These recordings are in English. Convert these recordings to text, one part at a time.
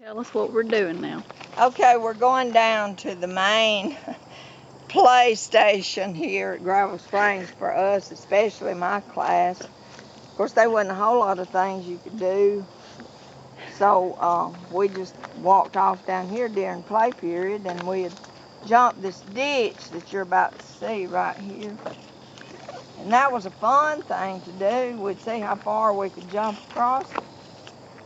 Tell us what we're doing now. Okay, we're going down to the main play station here at Gravel Springs for us, especially my class. Of course, there wasn't a whole lot of things you could do, so we just walked off down here during play period, and we had jumped this ditch that you're about to see right here. And that was a fun thing to do. We'd see how far we could jump across it.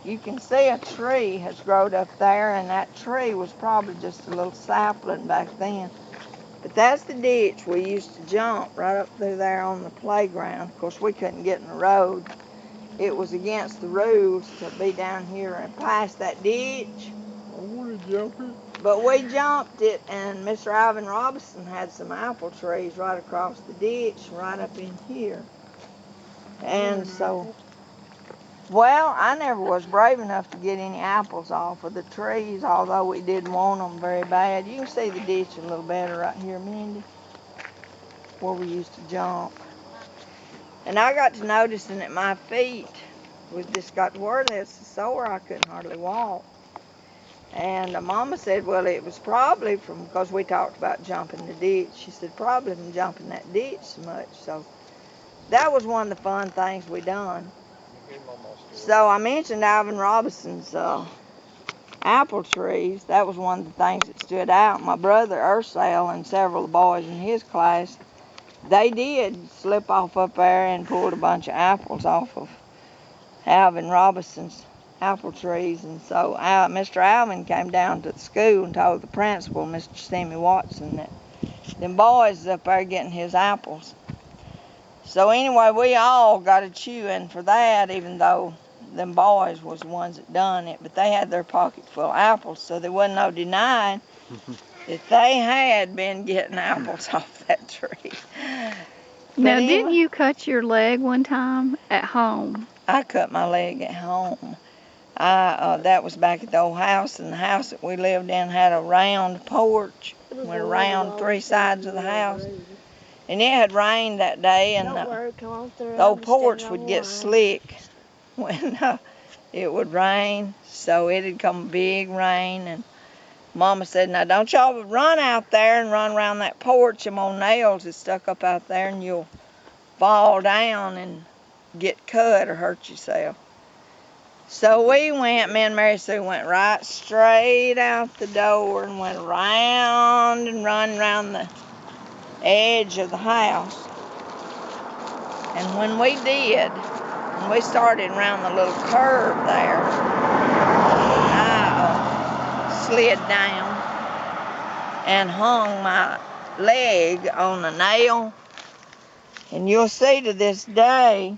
You can see a tree has grown up there, and that tree was probably just a little sapling back then. But that's the ditch we used to jump right up through there on the playground. Of course, we couldn't get in the road. It was against the rules to be down here and past that ditch. I want to jump it. But we jumped it, and Mr. Alvin Robinson had some apple trees right across the ditch, right up in here. And so, well, I never was brave enough to get any apples off of the trees, although we didn't want them very bad. You can see the ditch a little better right here, Mindy, where we used to jump. And I got to noticing that my feet just got to where they was so sore I couldn't hardly walk. And Mama said, well, it was probably because we talked about jumping the ditch. She said, probably from jumping that ditch so much. So that was one of the fun things we done. So I mentioned Alvin Robinson's apple trees. That was one of the things that stood out. My brother Earl and several of the boys in his class, they did slip off up there and pulled a bunch of apples off of Alvin Robinson's apple trees. And so Mr. Alvin came down to the school and told the principal, Mr. Sammy Watson, that them boys up there getting his apples. So anyway, we all got a chewing for that, even though them boys was the ones that done it. But they had their pocket full of apples, so there wasn't no denying that they had been getting apples off that tree. Now, didn't you cut your leg one time at home? I cut my leg at home. That was back at the old house, and the house that we lived in had a round porch. Went around three sides of the house. And it had rained that day, and the old porch would get slick when it would rain. So it had come a big rain, and Mama said, now don't y'all run out there and run around that porch. Them old nails is stuck up out there, and you'll fall down and get cut or hurt yourself. So we went, me and Mary Sue went right straight out the door and went around and run around the edge of the house. And when we did, and we started around the little curve there, I slid down and hung my leg on a nail. And you'll see to this day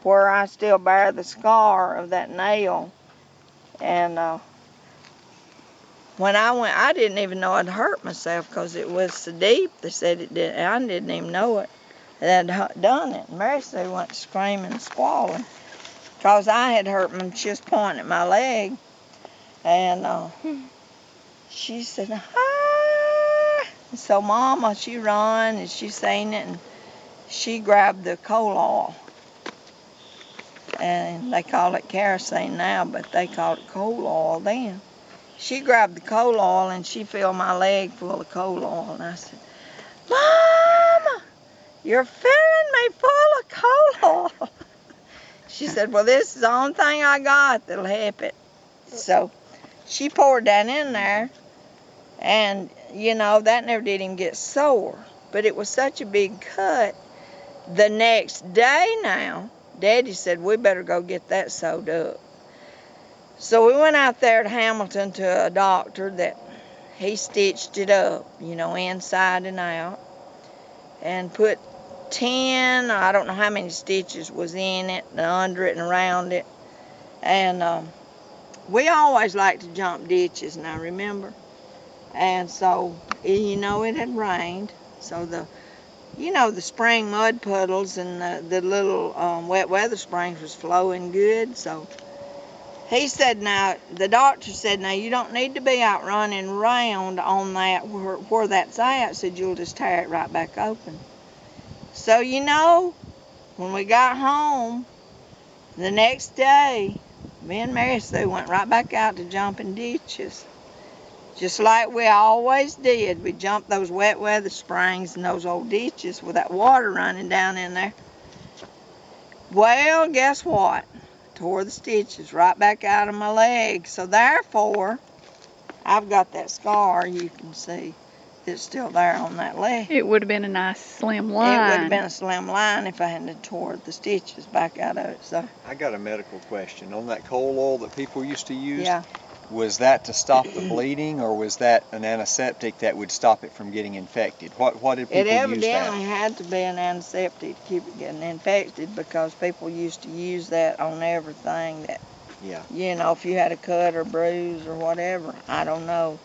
where I still bear the scar of that nail. And when I went, I didn't even know I'd hurt myself because it was so deep. They said it did. I didn't even know it. That I'd done it. Mary Sue went screaming and squalling because I had hurt me. She was pointing at my leg. And she said, ah! And so Mama, she run and she seen it, and she grabbed the coal oil. And they call it kerosene now, but they called it coal oil then. She grabbed the coal oil and she filled my leg full of coal oil. And I said, Mama, you're filling me full of coal oil. She said, well, this is the only thing I got that'll help it. So she poured that in there, and, you know, that never did even get sore. But it was such a big cut. The next day now, Daddy said, we better go get that sewed up. So we went out there to Hamilton to a doctor that he stitched it up, you know, inside and out, and put 10, I don't know how many stitches was in it, and under it and around it. And we always liked to jump ditches, now remember. And so, you know, it had rained, so the spring mud puddles and the little wet weather springs was flowing good. So he said, now, the doctor said, now, you don't need to be out running around on that where that's at. Said, you'll just tear it right back open. So, you know, when we got home the next day, Me and Mary Sue went right back out to jumping ditches. Just like we always did. We jumped those wet weather springs and those old ditches with that water running down in there. Well, guess what? Tore the stitches right back out of my leg. So therefore, I've got that scar you can see that's still there on that leg. It would have been a nice slim line. It would have been a slim line if I hadn't tore the stitches back out of it. So I got a medical question. On that coal oil that people used to use, yeah. Was that to stop the bleeding, or was that an antiseptic that would stop it from getting infected? What did people It evidently use that? had to be an antiseptic to keep it getting infected, because people used to use that on everything that, yeah. You know, if you had a cut or bruise or whatever. I don't know.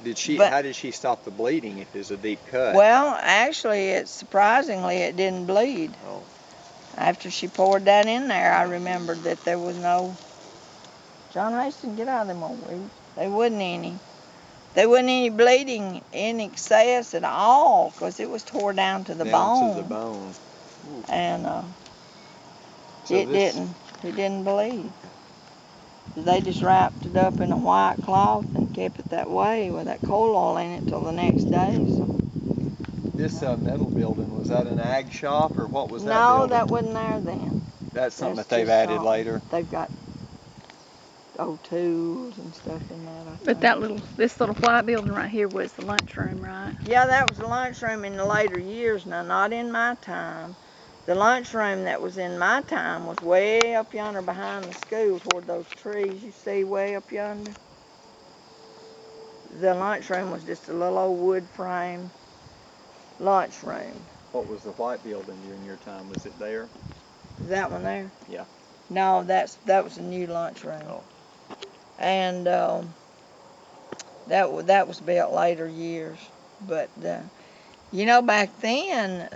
How did she stop the bleeding if it's a deep cut? Well, actually, surprisingly, it didn't bleed. Oh. After she poured that in there, I remembered that there was no, John Hastings, get out of them old weeds. There wasn't any. There wasn't any bleeding in excess at all, because it was tore down to the bone. Down to the bone. Ooh. And So it didn't bleed. They just wrapped it up in a white cloth and kept it that way with that coal oil in it till the next day. So. This metal building, was that an ag shop, or what was that No, building? that wasn't there then. That's something that they've added later? They've got old tools and stuff in that, I But think. this little white building right here was the lunchroom, right? Yeah, that was the lunchroom in the later years. Now, not in my time. The lunchroom that was in my time was way up yonder behind the school toward those trees you see way up yonder. The lunchroom was just a little old wood frame lunchroom. What was the white building during your time? Was it there? That one there? Yeah. No, that was a new lunchroom. Oh. And that was built later years. But you know, back then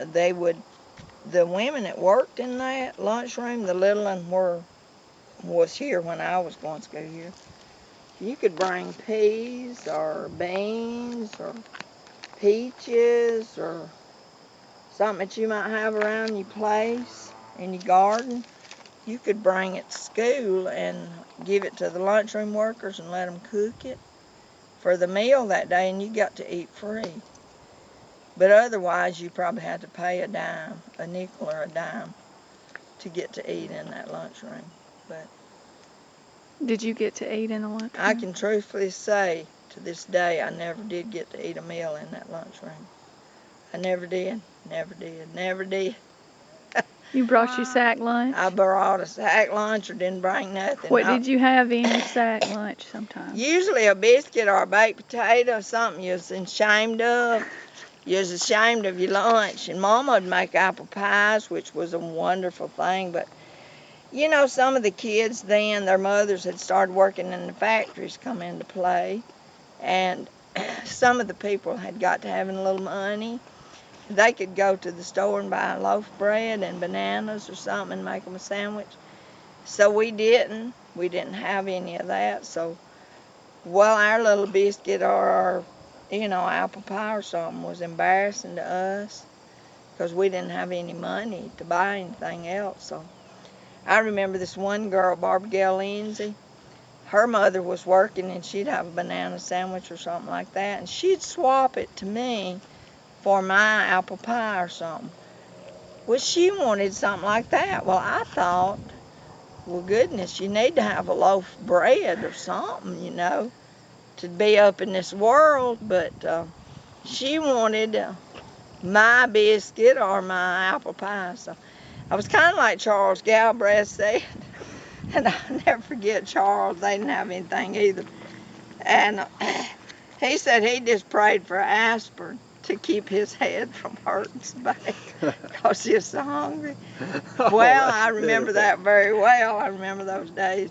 the women that worked in that lunchroom, the little one was here when I was going to school here. You could bring peas or beans or peaches or something that you might have around your place in your garden. You could bring it to school and give it to the lunchroom workers and let them cook it for the meal that day, and you got to eat free. But otherwise, you probably had to pay a dime, a nickel or a dime, to get to eat in that lunchroom. But Did you get to eat in the lunchroom? I can truthfully say, to this day, I never did get to eat a meal in that lunchroom. I never did, never did, never did. You brought your sack lunch? I brought a sack lunch or didn't bring nothing. What did you have in your sack lunch sometimes? Usually a biscuit or a baked potato, something you was ashamed of. You was ashamed of your lunch. And Mama would make apple pies, which was a wonderful thing. But, you know, some of the kids then, their mothers had started working in the factories come into play. And some of the people had got to having a little money. They could go to the store and buy a loaf of bread and bananas or something and make them a sandwich. So we didn't. We didn't have any of that. So, well, our little biscuit or our, you know, apple pie or something was embarrassing to us because we didn't have any money to buy anything else. So I remember this one girl, Barbara Gail Lindsay, her mother was working and she'd have a banana sandwich or something like that, and she'd swap it to me for my apple pie or something. Well, she wanted something like that. Well, I thought, well, goodness, you need to have a loaf of bread or something, you know, to be up in this world. But she wanted my biscuit or my apple pie. So I was kind of like Charles Galbraith said, and I'll never forget Charles. They didn't have anything either. And he said he just prayed for aspirin to keep his head from hurting so bad because he was so hungry. Well, I remember that very well. I remember those days.